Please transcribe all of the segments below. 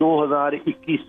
2021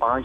5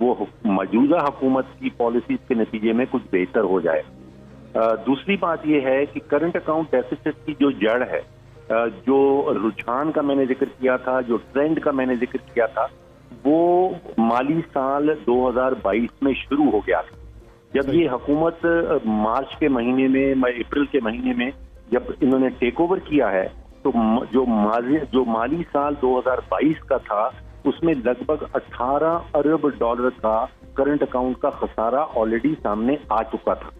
وہ موجودہ حکومت کی پالیسیز کے نتیجے میں کچھ بہتر ہو جائے. دوسری بات یہ ہے کہ کرنٹ اکاؤنٹ ڈیفیسٹ کی جو جڑ ہے، جو رجحان کا میں نے ذکر کیا تھا، جو ٹرینڈ کا میں نے ذکر کیا تھا، وہ مالی سال 2022 میں شروع ہو گیا تھا. جب یہ حکومت مارچ کے مہینے میں، اپریل کے مہینے میں جب انہوں نے ٹیک اوور کیا ہے، تو جو مالی سال 2022 کا تھا اس میں لگ بھگ 18 ارب ڈالر کا کرنٹ اکاؤنٹ کا خسارہ آلریڈی سامنے آ چکا تھا.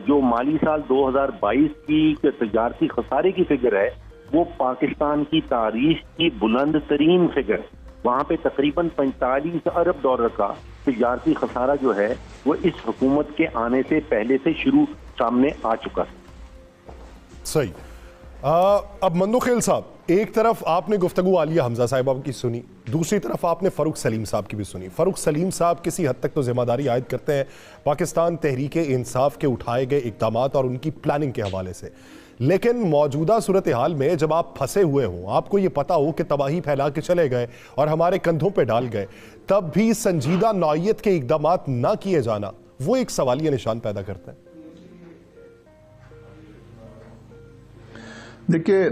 جو مالی سال 2022 کی تجارتی خسارے کی فگر ہے وہ پاکستان کی تاریخ کی بلند ترین فگر. وہاں پہ تقریباً 45 ارب ڈالر کا تجارتی خسارہ جو ہے وہ اس حکومت کے آنے سے پہلے سے شروع سامنے آ چکا تھا. صحیح. اب مندوخیل صاحب، ایک طرف آپ نے گفتگو عالیہ حمزہ صاحبہ کی سنی، دوسری طرف آپ نے فاروق سلیم صاحب کی بھی سنی. فاروق سلیم صاحب کسی حد تک تو ذمہ داری عائد کرتے ہیں پاکستان تحریک انصاف کے اٹھائے گئے اقدامات اور ان کی پلاننگ کے حوالے سے، لیکن موجودہ صورتحال میں جب آپ پھنسے ہوئے ہوں، آپ کو یہ پتا ہو کہ تباہی پھیلا کے چلے گئے اور ہمارے کندھوں پہ ڈال گئے، تب بھی سنجیدہ نوعیت کے اقدامات نہ کیے جانا وہ ایک سوالیہ نشان پیدا کرتا ہے. دیکھیے،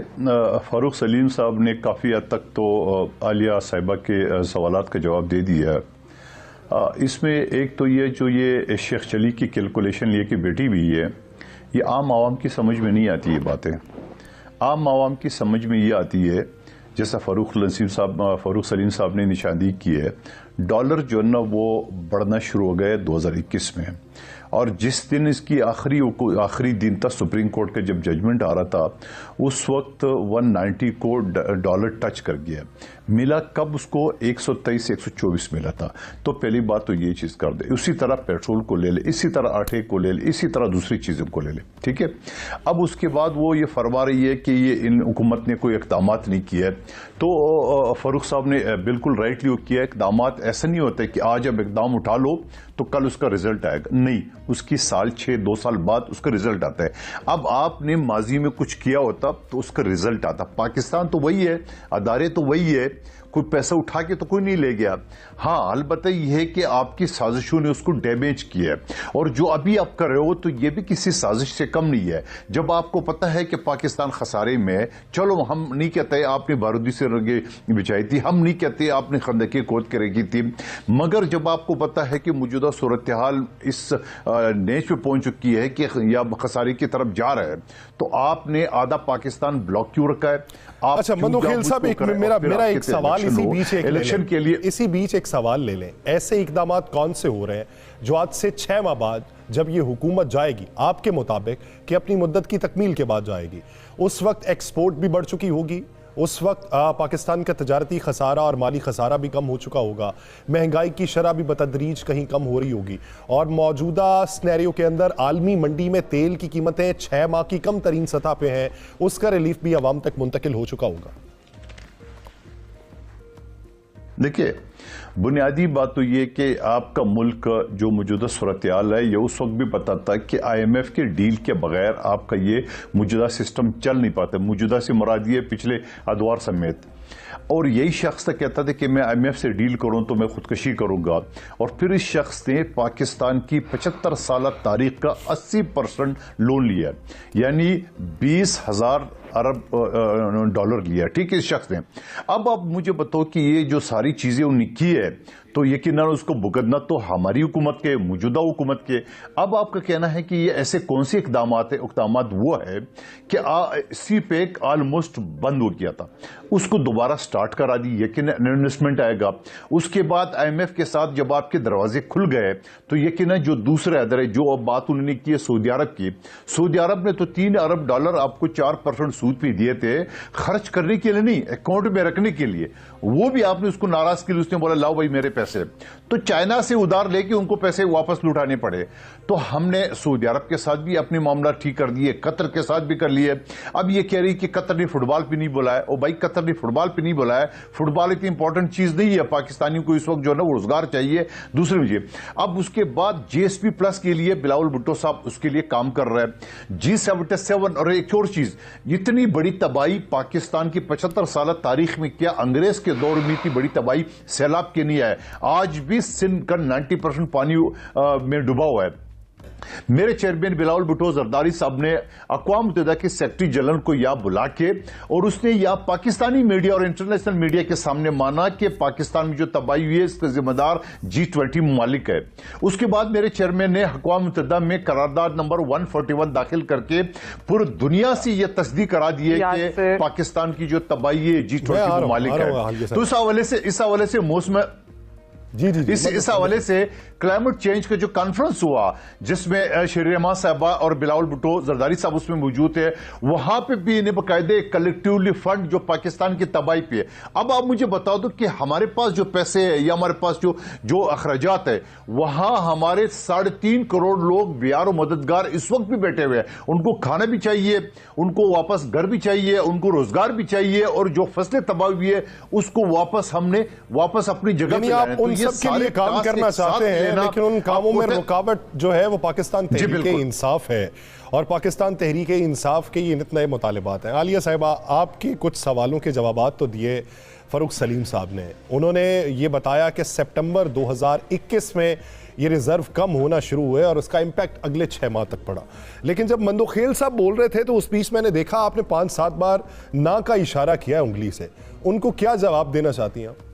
فاروق سلیم صاحب نے کافی حد تک تو عالیہ صاحبہ کے سوالات کا جواب دے دیا ہے. اس میں ایک تو یہ جو یہ شیخ چلی کی کیلکولیشن لے کے بیٹھی ہوئی ہے، یہ عام عوام کی سمجھ میں نہیں آتی. یہ باتیں عام عوام کی سمجھ میں یہ آتی ہے جیسا فاروق سلیم صاحب نے نشاندہی کی ہے. ڈالر جو ہے نا وہ بڑھنا شروع ہو گئے 2021 میں، اور جس دن اس کی آخری دن تھا سپریم کورٹ کا جب ججمنٹ آ رہا تھا، اس وقت 190 کو ڈالر ٹچ کر گیا. ملا کب اس کو 123 سے 124 ملا تھا. تو پہلی بات تو یہ چیز کر دے. اسی طرح پیٹرول کو لے لے، اسی طرح آٹے کو لے لے، اسی طرح دوسری چیزوں کو لے لے. ٹھیک ہے. اب اس کے بعد وہ یہ فرما رہی ہے کہ یہ ان حکومت نے کوئی اقدامات نہیں کیا ہے. تو فاروق صاحب نے بالکل رائٹلی کیا. اقدامات ایسا نہیں ہوتا کہ آج اب اقدام اٹھا لو تو کل اس کا رزلٹ آئے گا. نہیں، اس کی سال 2 سال بعد اس کا رزلٹ آتا ہے. اب آپ نے ماضی میں کچھ کیا ہوتا تو اس کا رزلٹ آتا. پاکستان تو وہی ہے، ادارے تو وہی ہے، کوئی پیسہ اٹھا کے تو کوئی نہیں لے گیا. ہاں، البتہ یہ ہے کہ آپ کی سازشوں نے اس کو ڈیمیج کیا ہے، اور جو ابھی آپ کر رہے ہو تو یہ بھی کسی سازش سے کم نہیں ہے. جب آپ کو پتا ہے کہ پاکستان خسارے میں، چلو ہم نہیں کہتے آپ نے بارودی سے رگے بچائی تھی، ہم نہیں کہتے آپ نے خندقیں کھود کے رکھی تھی، مگر جب آپ کو پتا ہے کہ موجودہ صورتحال اس نیچ پہ پہنچ چکی ہے کہ یا خسارے کی طرف جا رہا ہے، تو آپ نے آدھا پاکستان بلاک کیوں رکھا ہے. اچھا مندوخیل صاحب، میرا ایک سوال اسی بیچ ایک سوال لے لیں. ایسے اقدامات کون سے ہو رہے ہیں جو آج سے 6 ماہ بعد جب یہ حکومت جائے گی آپ کے مطابق کہ اپنی مدت کی تکمیل کے بعد جائے گی، اس وقت ایکسپورٹ بھی بڑھ چکی ہوگی، اس وقت پاکستان کا تجارتی خسارہ اور مالی خسارہ بھی کم ہو چکا ہوگا، مہنگائی کی شرح بھی بتدریج کہیں کم ہو رہی ہوگی، اور موجودہ سنیریو کے اندر عالمی منڈی میں تیل کی قیمتیں 6 ماہ کی کم ترین سطح پہ ہیں، اس کا ریلیف بھی عوام تک منتقل ہو چکا ہوگا. دیکھیے، بنیادی بات تو یہ کہ آپ کا ملک جو موجودہ صورتحال ہے، یہ اس وقت بھی بتاتا ہے کہ IMF کے ڈیل کے بغیر آپ کا یہ موجودہ سسٹم چل نہیں پاتا. موجودہ سے مراد یہ پچھلے ادوار سمیت. اور یہی شخص تھا کہتا تھا کہ میں IMF سے ڈیل کروں تو میں خودکشی کروں گا، اور پھر اس شخص نے پاکستان کی 75 سالہ تاریخ کا 80% لون لیا، یعنی 20,000 ارب ڈالر لیا. ٹھیک ہے، اس شخص نے. اب آپ مجھے بتاؤ کہ یہ جو ساری چیزیں انہوں نے کی ہے تو یقیناً اس کو بھگتنا تو ہماری حکومت کے، موجودہ حکومت کے. اب آپ کا کہنا ہے کہ یہ ایسے کون سے اقدامات ہیں؟ اقدامات وہ ہے کہ سی پیک آلموسٹ بند ہو گیا تھا، اس کو دوبارہ سٹارٹ کرا دی، یقیناً انویسٹمنٹ آئے گا. اس کے بعد IMF کے ساتھ جب آپ کے دروازے کھل گئے تو یقیناً جو دوسرے ادارے، جو اب بات انہوں نے کی ہے سعودی عرب کی، سعودی عرب نے تو 3 ارب ڈالر آپ کو 4% سود پہ دیے تھے، خرچ کرنے کے لیے نہیں، اکاؤنٹ میں رکھنے کے لیے. وہ بھی آپ نے اس کو ناراض کیا، اس نے بولا لاؤ بھائی میرے پیسے. تو چائنا سے ادھار لے کے ان کو پیسے واپس لوٹانے پڑے. تو ہم نے سعودی عرب کے ساتھ بھی اپنے معاملات ٹھیک کر دیے، قطر کے ساتھ بھی کر لیے. اب یہ کہہ رہی کہ قطر نے فٹ بال پہ نہیں بلایا. او بھائی، قطر نے فٹ بال پہ نہیں بلایا، فٹ بال اتنی امپورٹنٹ چیز نہیں ہے. پاکستانیوں کو اس وقت جو ہے نا وہ روزگار چاہیے دوسرے مجھے. اب اس کے بعد GSP پلس کے لیے بلاول بھٹو صاحب اس کے لیے کام کر رہے ہیں. G77 اور ایک اور چیز، اتنی بڑی تباہی پاکستان کی 75 سالہ تاریخ میں کیا انگریز کے دور میں اتنی بڑی تباہی سیلاب کی نہیں ہے. آج بھی سندھ کا 90% پانی میں ڈوبا ہوا ہے. میرے چیئرمین بلاول بھٹو زرداری صاحب نے اقوام متحدہ کے سیکرٹری جنرل کو یہاں بلا کے اور اس نے یہاں پاکستانی میڈیا اور انٹرنیشنل میڈیا کے سامنے مانا کہ پاکستان میں جو تباہی ہوئی ہے اس کا ذمہ دار G20 ممالک ہے. اس کے بعد میرے چیئرمین نے اقوام متحدہ میں قرارداد نمبر 141 داخل کر کے پوری دنیا سے یہ تصدیق کرا دی ہے کہ پاکستان کی جو تباہی ہے G20 ممالک ہے. تو اس حوالے سے موسم اس حوالے سے کلائمیٹ چینج کا جو کانفرنس ہوا جس میں شیریں رحمان صاحبہ اور بلاول بھٹو زرداری صاحب اس میں موجود تھے, وہاں پہ بھی انہیں باقاعدہ کلیکٹیولی فنڈ جو پاکستان کی تباہی پہ ہے. اب آپ مجھے بتا دو کہ ہمارے پاس جو پیسے ہیں یا ہمارے پاس جو اخراجات ہے, وہاں ہمارے 3.5 کروڑ لوگ بیار و مددگار اس وقت بھی بیٹھے ہوئے ہیں. ان کو کھانا بھی چاہیے, ان کو واپس گھر بھی چاہیے, ان کو روزگار بھی چاہیے, اور جو فصلیں تباہ ہوئی ہے اس کو ہم نے واپس اپنی جگہ پہ لانا ہے. سب کے لیے کام کرنا چاہتے ہیں, لیکن ان کاموں میں رکاوٹ جو ہے وہ پاکستان تحریک انصاف ہے, اور پاکستان تحریک انصاف کے یہ نت نئے مطالبات ہیں. عالیہ صاحبہ, آپ کے کچھ سوالوں کے جوابات تو دیے فاروق سلیم صاحب نے. انہوں نے یہ بتایا کہ سپٹمبر 2021 میں یہ ریزرو کم ہونا شروع ہوئے اور اس کا امپیکٹ اگلے 6 ماہ تک پڑا. لیکن جب مندوخیل صاحب بول رہے تھے تو اس بیچ میں نے دیکھا آپ نے 5-7 بار نا کا اشارہ کیا انگلی سے. ان کو کیا جواب دینا چاہتی ہیں آپ؟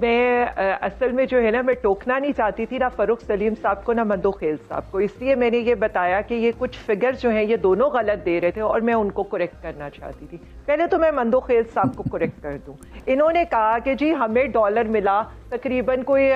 میں اصل میں جو ہے نا, میں ٹوکنا نہیں چاہتی تھی نہ فاروق سلیم صاحب کو نہ مندوخیل صاحب کو, اس لیے میں نے یہ بتایا کہ یہ کچھ فگر جو ہیں یہ دونوں غلط دے رہے تھے اور میں ان کو کریکٹ کرنا چاہتی تھی. پہلے تو میں مندوخیل صاحب کو کریکٹ کر دوں. انہوں نے کہا کہ جی ہمیں ڈالر ملا تقریباً کوئی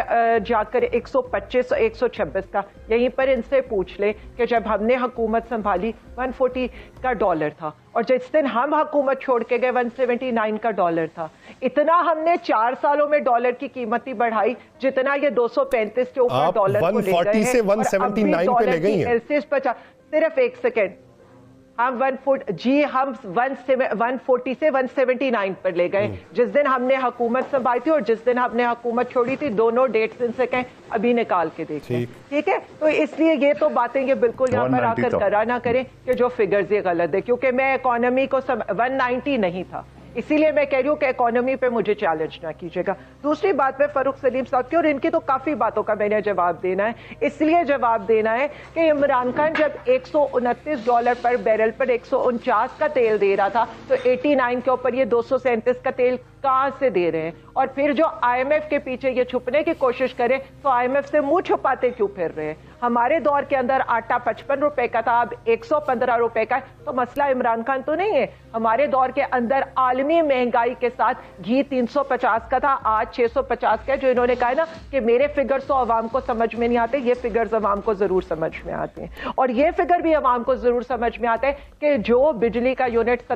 جا کر 125 126 کا. یہیں پر ان سے پوچھ لیں کہ جب ہم نے حکومت سنبھالی 140 کا ڈالر تھا, اور جس دن ہم حکومت چھوڑ کے گئے 179 کا ڈالر تھا. اتنا ہم نے 4 سالوں میں ڈالر کی قیمت بڑھائی جتنا یہ 235 کے اوپر ڈالر کو لے گئے ہیں. 140 سے 179 پہ لے گئی ہیں. صرف ایک سیکنڈ, ہم 140 سے 179 پر لے گئے جس دن ہم نے حکومت سنبھالی تھی اور جس دن ہم نے حکومت چھوڑی تھی. دونوں ڈیٹس ان سے کہیں ابھی نکال کے دیکھیں, ٹھیک ہے. تو اس لیے یہ تو باتیں یہ بالکل یہاں پر آ کر کرا نہ کریں کہ جو فگرز یہ غلط ہے, کیونکہ میں اکانومی کو 190 نہیں تھا, اسی لیے میں کہہ رہی ہوں کہ اکانومی پہ مجھے چیلنج نہ کیجیے گا. دوسری بات پہ فاروق سلیم صاحب کی, اور ان کی تو کافی باتوں کا میں نے جواب دینا ہے, اس لیے جواب دینا ہے کہ عمران خان جب $129 پر بیرل پر 149 کا تیل دے رہا تھا تو 89 کے اوپر یہ 237 کا تیل کہاں سے دے رہے ہیں؟ اور پھر جو IMF کے پیچھے یہ چھپنے کی کوشش کریں تو IMF سے منہ چھپاتے کیوں پھر رہے ہیں؟ ہمارے دور کے اندر آٹا 55 روپے کا تھا, اب 115 روپے کا ہے, تو مسئلہ عمران خان تو نہیں ہے. ہمارے دور کے اندر عالمی مہنگائی کے ساتھ گھی 350 کا تھا, آج 650 کا ہے. جو انہوں نے کہا ہے نا کہ میرے فگرز تو عوام کو سمجھ میں نہیں آتے, یہ فگرز عوام کو ضرور سمجھ میں آتے ہیں. اور یہ فگر بھی عوام کو ضرور سمجھ میں آتا ہے کہ جو بجلی کا یونٹ